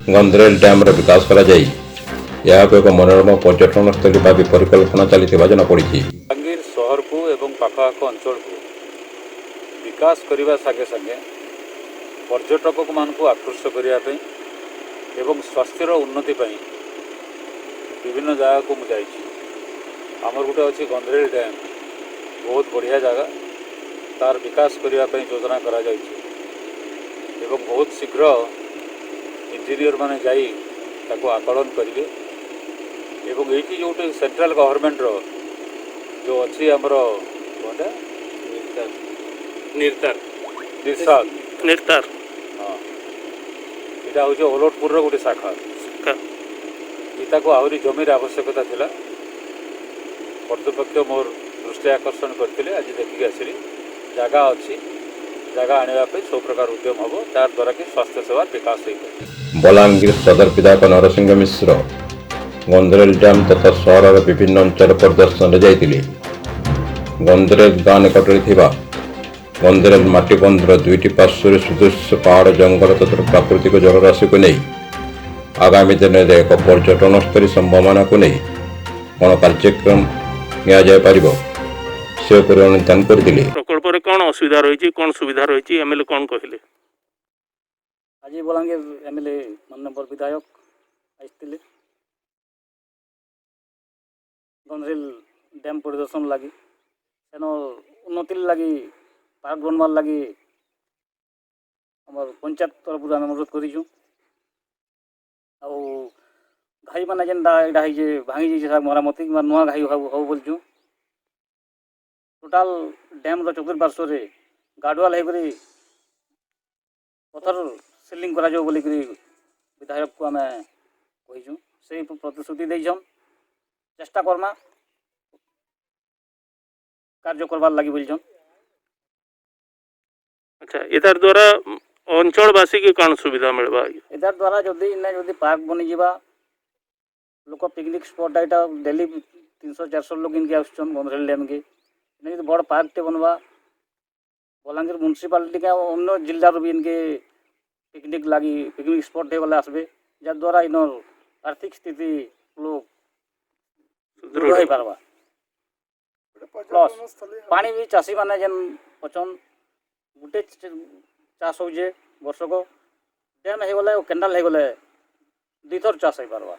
गंधरेल डैम्र विकास एक मनोरम पर्यटन स्थली भाव परिकल्पना चली जनापड़ी। बलांगीर सहर को एवं पाखआख अंचल को विकास करने सागे सागे पर्यटक मान आकृष्ट करने एवं स्वास्थ्यर उन्नति विभिन्न जगह को मुझे आमर गोटे अच्छी गंधरेल डैम बहुत बढ़िया जगह तार विकास करने योजना करा एवं बहुत शीघ्र इंजीनियर माने जाई ताको आकलन करेंगे एवं ये जो सेंट्रल गवर्नमेंट रो जो अच्छी आमर निर्तार निर्तार हाँ यहाँ हूँ ओलटपुर गोटे शाखा इता को आहरी जमीर आवश्यकता थिला कर्तृपक्ष मोर दृष्टि आकर्षण करते आज देखिक आसली जगह अच्छी जगह आने सब प्रकार उद्यम हम तार द्वारा कि स्वास्थ्य सेवा विकास हो। बलांगीर सदर विधायक नरसिंह मिश्र गंधरेल डैम तथा सहर विभिन्न अंचल परिदर्शन जाइए। गंधरेल गाँ निकटरे गंधरेल माटीबंधर दुईटी पार्श्व सुदृश्य पहाड़ जंगल तथा प्राकृतिक जलराशि को नहीं आगामी दिन में एक पर्यटन स्थली संभावना को नहीं कौन कार्यक्रम नि से अनुधान करते। प्रकल्प कौन असुविधा रही कौन सुविधा रही एमएलए कौन कहले? आज बलांगीर एमएलए माननीय विधायक आसते गंधरेल डैम परिदर्शन लगी सेन उन्नति लगी पार्क बनवार लगी आम पंचायत तरफ आम अनुरोध करूँ घाई मैंने जेनटा यहाँ भांगी जाइए मरामती नुआ घाई हो बोलचु टोटाल डैम चतुर्पार्श्व गार्डवाल होकर पथर सिलिंग करा बोलिक विधायक को आम कहीचु से प्रतिश्रुति देछन चेष्टा करमा कार्य करवार लगी बोलछन। अच्छा इधर द्वारा अंचलवासी की कौन सुविधा मिलवा? इधर द्वारा जदि पार्क बनी जावा लोक पिकनिक स्पॉट यहाँ डेली 300-400 लोग इनके आसन गंधरेल डैम के जो बड़ पार्क टे बनवा बलांगीर म्यूनिसिपालिटी के अन्य जिल्ला भी इनके पिकनिक लगी पिकनिक स्पॉट है आसबे जद्वारा इन आर्थिक स्थिति लोग दृढ़ हो पारवा प्लस पानी भी चाषी मैंने जेन पचन गोटे चाष हो वर्ष को डैम हो गले कैंडाल हो गले 2 थर चाष हो पारवा।